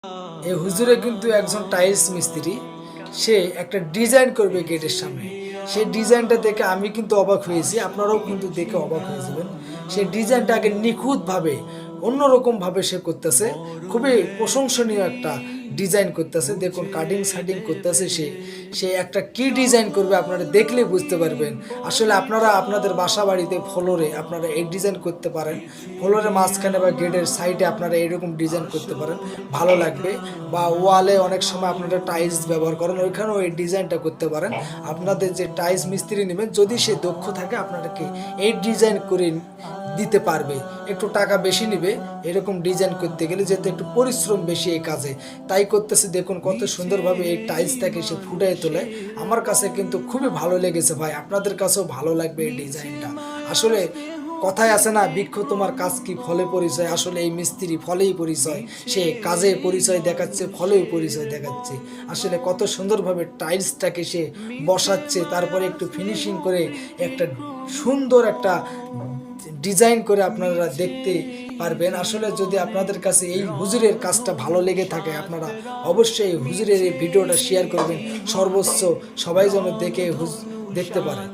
এই হুজুরে কিন্তু একজন টাইলস মিস্ত্রি। সে একটা ডিজাইন করবে গেটের সামনে। সেই ডিজাইনটা দেখে আমি কিন্তু অবাক হয়েছি, আপনারাও কিন্তু দেখে অবাক হয়ে যাবেন। সেই ডিজাইনটা আগে নিখুঁতভাবে অন্যরকমভাবে সে করতেছে। খুবই প্রশংসনীয় একটা ডিজাইন করতেছে। দেখুন কাটিং সাটিং করতেছে সে। সে একটা কি ডিজাইন করবে আপনারা দেখলে বুঝতে পারবেন। আসলে আপনারা আপনাদের বাসা বাড়িতে ফ্লোরে আপনারা এই ডিজাইন করতে পারেন। ফ্লোরের মাঝখানে বা গেটের সাইডে আপনারা এরকম ডিজাইন করতে পারেন, ভালো লাগবে। বা ওয়ালে অনেক সময় আপনারা টাইলস ব্যবহার করেন, ওইখানেও এই ডিজাইনটা করতে পারেন। আপনাদের যে টাইলস মিস্ত্রি নেবেন যদি সে দক্ষ থাকে আপনাদেরকে এই ডিজাইন করে দিতে পারবে। একটু টাকা বেশি নেবে এরকম ডিজাইন করতে গেলে, যেহেতু একটু পরিশ্রম বেশি এই কাজে, তাই করতেছে। দেখুন কত সুন্দরভাবে এই টাইলসটাকে সে ফুটিয়ে তোলে। আমার কাছে কিন্তু খুবই ভালো লেগেছে ভাই, আপনাদের কাছেও ভালো লাগবে এই ডিজাইনটা। আসলে কথায় আছে না, বৃক্ষ তোমার কাজ কি ফলে পরিচয়। আসলে এই মিস্ত্রি ফলেই পরিচয়, সে কাজে পরিচয় দেখাচ্ছে, ফলেও পরিচয় দেখাচ্ছে। আসলে কত সুন্দরভাবে টাইলসটাকে সে বসাচ্ছে, তারপরে একটু ফিনিশিং করে একটা সুন্দর একটা ডিজাইন করে আপনারা দেখতে পারবেন। আসলে যদি আপনাদের কাছে এই হুজুরের কাজটা ভালো লেগে থাকে আপনারা অবশ্যই এই হুজুরের এই ভিডিওটা শেয়ার করবেন, সর্বোচ্চ সবাই যেন দেখে দেখতে পারে।